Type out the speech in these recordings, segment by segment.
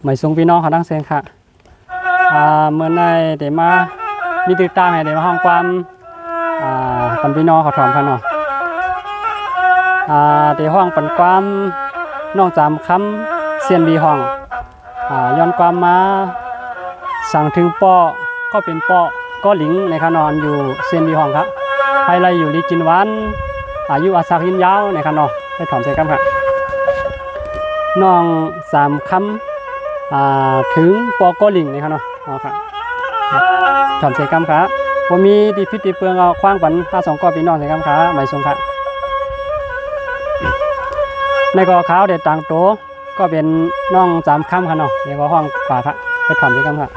ไม่ส่งพี่น้องเขาดังเสียงค่ะเมื่อในเดี๋ยวมามีติดตามให้เดี๋ยวมาห้องความปันพี่น้องเขาถอมกันเนาะเดี๋ยวห้องปันความน้องจำคำเสียนบีห้องย้อนความมาสั่งถึงปอก็เป็นปอก็หลิงในขนอนอยู่เสียนบีห้องครับไฮไลท์อยู่ลีจินวันอายุอาศักยินยาวในขนอนไปถอมใส่กันครับน้องสามคำถึงปอก็หลิงในขนอนครับถอมใส่กันครับว่ามีดีพิษดีเปลืองเอาคว้างปัน52 ก้อพี่น้องใส่กันครับไม่ทรงครับในกอขาวเด็ดต่างโตก็เป็นน้องสามคำค่ะเนาะในกอห้องป่าครับไปถอมใส่กันครับ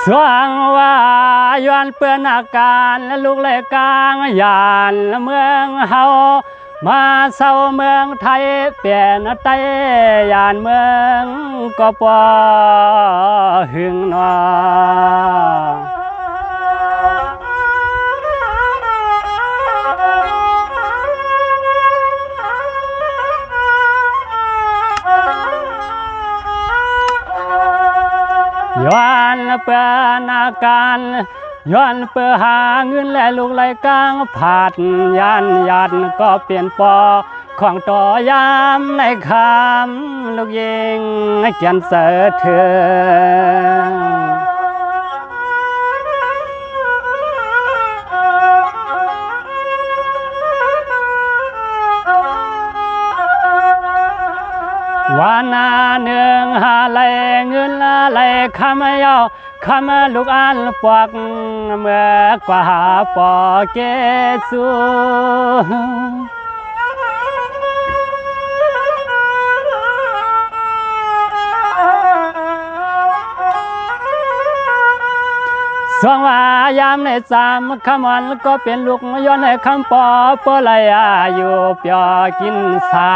สว่างว่าย้อนเปื้อนอาการและลูกเล็กกลางยานเมืองเฮามาเศร้าเมืองไทยเปลี่ยนไตยานเมืองก็ปอหึงนอย้อนเปื้อนอาการย้อนเปื้อหาเงินและลูกไหลกลางผาดยันก็เปลี่ยนปอของต่อยามในคำลูกยิงเกียนเสือเถืวานาหนึ่งหาไหลเงินไหลคำยาวคำลูกอันปวกเมื่อกว่าปอเกสูสว่างว่ายามในสามคำวันก็เป็นลูกย้อนในคำปอเพื่อไหลอายุเปียกินสา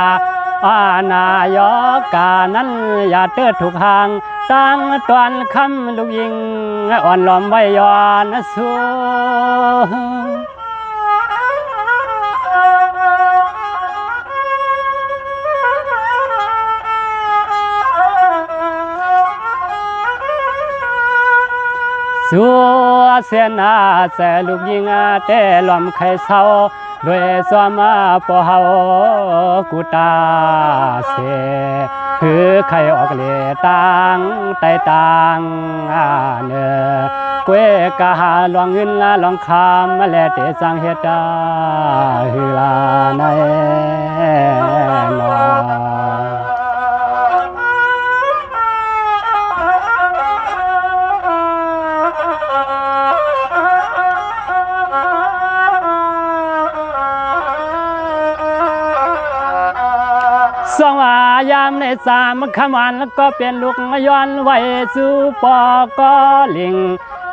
นายกานั้นอย่าเติดถูกห่างตั้งตอนคำลูกยิงอ่อนหลอมไว้ย้อนสู้สัวเสียนาแสลูกยิงเตะหลอมไข่เศร้าด้วยสวมาปอเฮากูตาเสคือไข่ออกเลตังไตตังเนอกวยกะหาลองเงินละลองคำมาแลเตสังเฮตาฮือลาในนอสว่างว่ายามในสามคำวันแล้วก็เป็นลูกย้อนไว้สู่ปอก็ลิง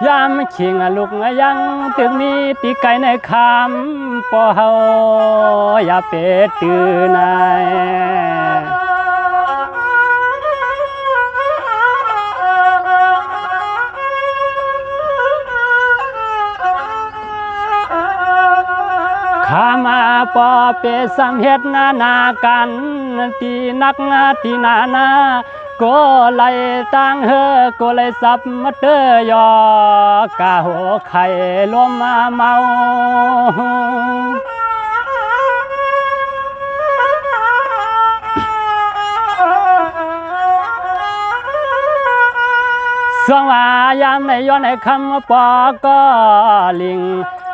ยามขิงลูกยังตึกมีตีไก่ในคำปอเฮาอย่าเป็ดตื่นข้ามาปอเปสัมเหตุนากันตีนักตีนาก็ไล่ตั้งเฮก็ไล่สับมาเตยอกะหัวไข่ลมมาเมาสว่างว่ายามในย้อนในคำปอก็ลิง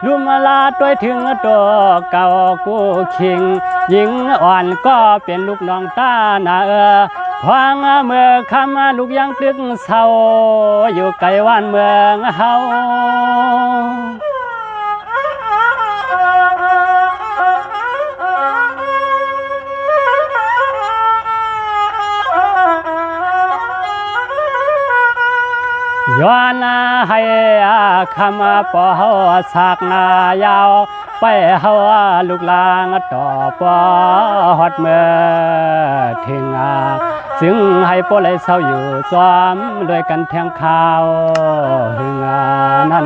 ลุมลาตัวถึงตัวเก่ากูคิงหญิงอ่อนก็เป็นลูกน้องตาหน้าพังเมื่อคำลูกยังตึกเศร้าอยู่ไกลวันเมืองเฮาย้อนให้คำปอเฮาสักนายาวไปเฮาลูกลางต่อปอฮอดเมื่อถึงซึ่งให้ปอเลยเศร้าอยู่ซ้อมด้วยกันแทงข่าวหึงนั่น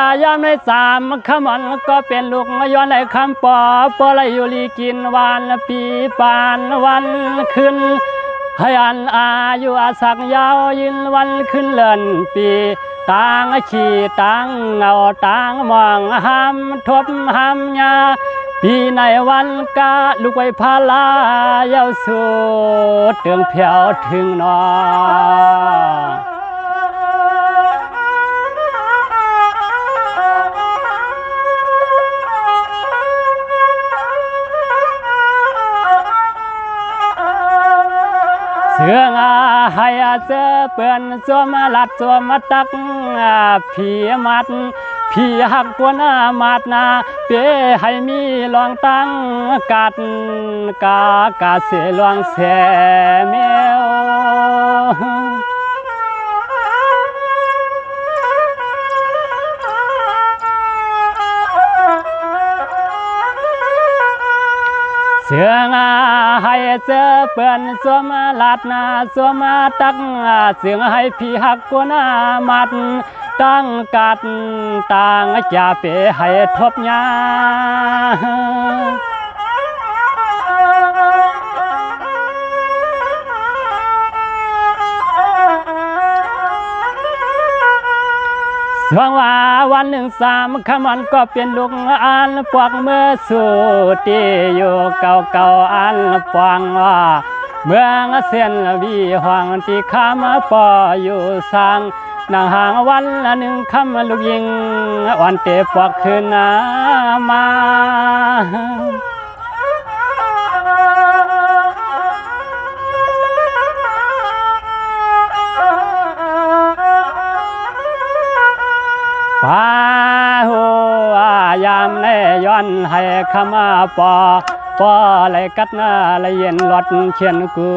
ายามในสามคำมันก็เป็นลูกย้อนในคำปอปอไรอยู่ลีกินวันปีปานวันขึ้นให้อันอายุอาศักยาวยินวันขึ้นเลื่อนปีต่างขี่ต่างเงาต่างมองห้ามทบห้ามยาปีในวันกาลูกไว้พาลายาวสุดเตืองเพียวถึงนอเสื่องให้เจอเปื่อนสวมลัดสวมตักผีมัดผีหักกวนมาดนาเปให้มีลองตั้งกัดกาเสลวงเสเมวเสื่องให้เจอเปื่อนสวมลัดนาสวมตักเสื่องให้พี่หักกวนมัดตั้งกัดต่างจะเปให้ทบยาสว่างว่าวันหนึ่งสามคำมันก็เป็นลูกอันปวกเมื่อสู่ที่อยู่เก่าอันปวงว่าเมืองเส้นวีห้องที่ข้ามปออยู่สร้างนางห่างวันละหนึ่งคำลูกยิงวันเตปวกขึ้นมาป้าหัวยามในย้อนให้ขมาปอไหลกัดหน้าไหลเย็นหลอดเขียนกู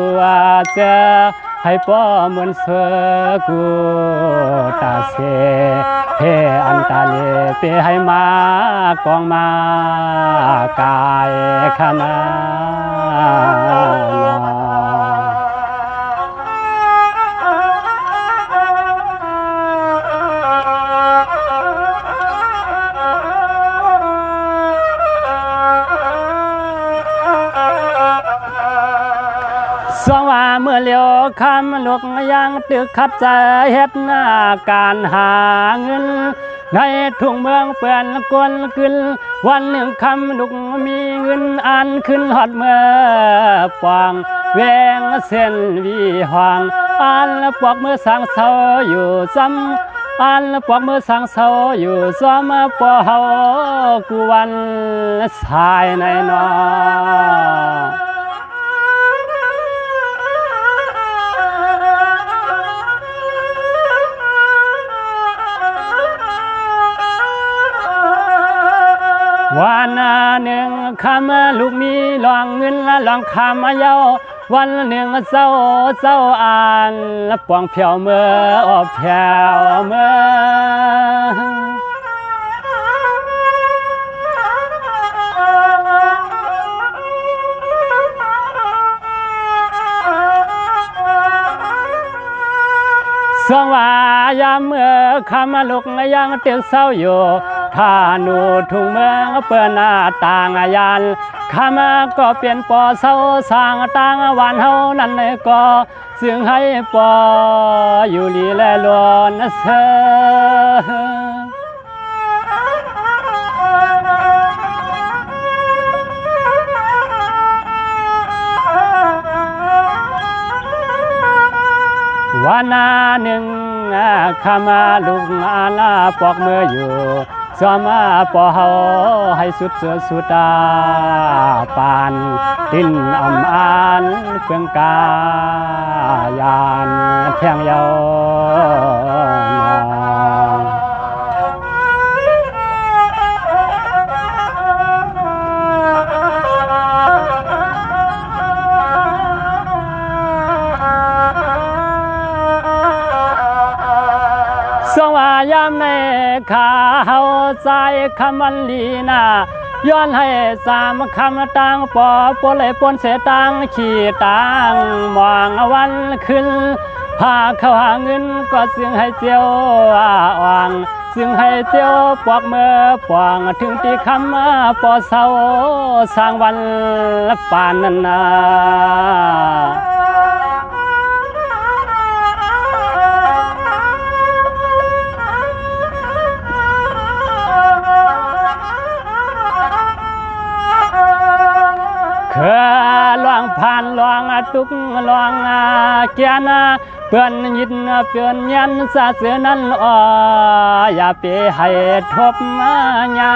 เจอให้ปอเหมือนเสือกูตาเสเพอันตาเลเปให้มากองมากายขนาสว่าเมื่อเลี้ยวคำลูกยังตึกขัดใจเฮ็ดหน้าการหาเงินในทุ่งเมืองเปื่อนกวนขึ้นวันหนึ่งคำลูกมีเงินอันขึ้นหอดเมื่อปองแวงเส้นวีห้องอันปอกเมื่อสังเสาอยู่ซ้ำอันปอกเมื่อสังเสาอยู่ซ้ำปอเฮากูวันสายในนอวันหนึ่งคำลูกมีลองเงินละลองคำเยาวันหนึ่งเศร้าอ่านละปวงเพียวเมื่อเพียวเมื่อสว่ายามเมื่อคำลูกยังเตียงเศร้าอยู่ถ้าหนูทุ่งเมืองเปิดหน้าต่างยานข้ามาก็เปลี่ยนปอเศร้าสร้างต่างวันเฮานั่นเลยก็ซึ่งให้ปออยู่ลีและลวนเสวันหนึ่งข้ามาลุงอาลาปอกเมื่ออยู่สวมาปอเฮาให้สุดเสือสุดตาปานตินอำอานเพื่องกายานแทงเยาสว่ายามในขาเฮาใจคำมันลีนาย้อนให้สามคำต่างปอปนเลยปนเสต่างขี่ต่างมองวันขึ้นพาเข้าหาเงินก็เสียงให้เจียวอ่าง จึงให้เตียวปอกเมื่อปวงถึงตีคำปอเศร้าสร้างวันละปานนันนาเคยลองผ่านลองตุกลองเกียนเพื่อนยินเพื่อนยันสาเสือนั้นอย่าไปให้ทบยา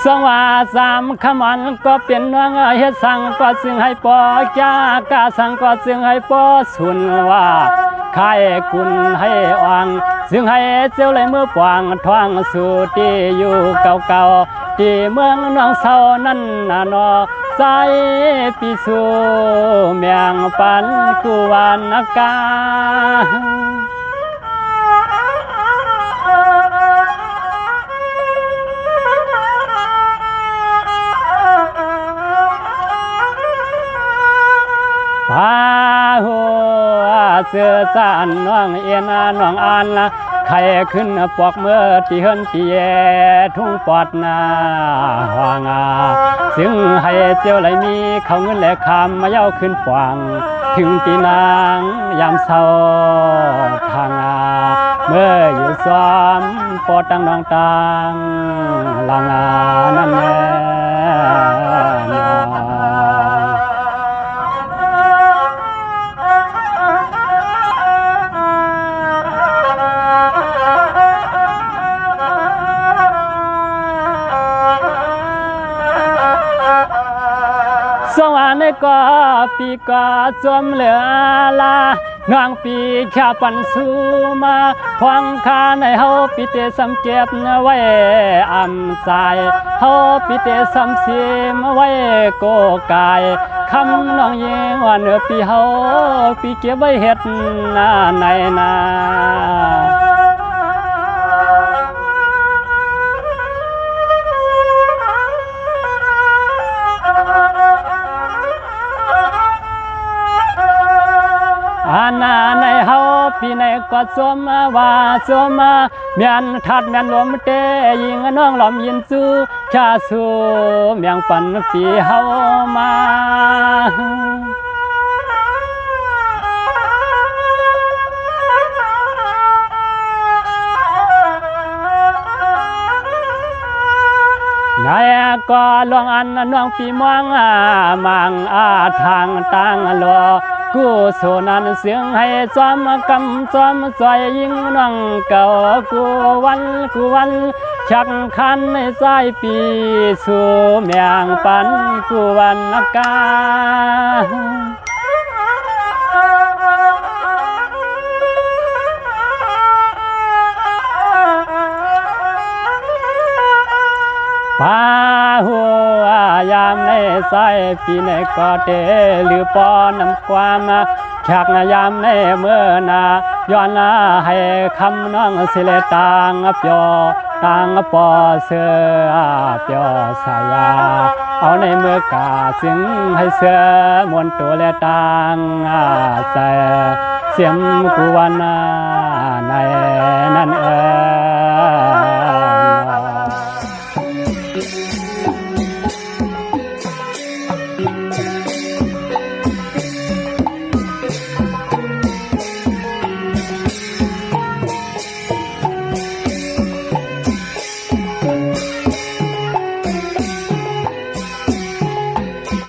สองว่าสามคำมันก็เป็นน้องเฮ็ดสั่งก็ซึ่งให้ปอจากาสั่งก็ซึ่งให้ปอสุนว่าขายกุลให้อ่างซึ่งให้เจ้าเลยมือปวางทวงสู่ที่อยู่เก่าๆที่เมืองน้องเศร้านั้นนอใจปีสู่เมียงปันกุวานกาพาหัวเสือจานน้องเอ็นน้องอ่านละใครขึ้นปอกเมื่อตีเฮินตีแยทุ่งปอดนาหวางซึ่งให้เจ้าไหลมีเขาเงินและคำมาเย้าขึ้นปวงถึงตีนางยามเศร้าทางเมื่ออยู่ซ้อมปอดตังน้องตังลางนั่นแหละสวรรค์ก็ปีก็จมเหลือลานางปีแค่ปันสูมาพวังคาในเฮาปิเตสำเก็บไว้อำใจเฮาปิเตสำเสียมไว้โกกายคำน้องยิงว่าเนื้อปีเฮาปีเก็บไว้เฮ็ดนาในนาอาณาในเฮาพี่ในก็สมว่าสมเมียนทัดเมียนลมเตยิงน้องลมยินสู้ชาสู้เมียงปันปีเฮามาไงก็ลวงอันน้องปีมองมังทางต่างลอกูโซนันเสียงให้จอมกำจอมจอยยิงน้องเก่ากูวันชักคันในสายปีสู่เมียงปันกูวันกาพาหัวยามในสายปีในก็เตหรือปอนำความชักยามในเมื่อนาย้อนให้คำน้องสิเลต่างเปียวต่างปอเสือเปียวสายาเอาในเมื่อกาจึงให้เสือมวนตัวและต่างใส่เสียมกุวานาใน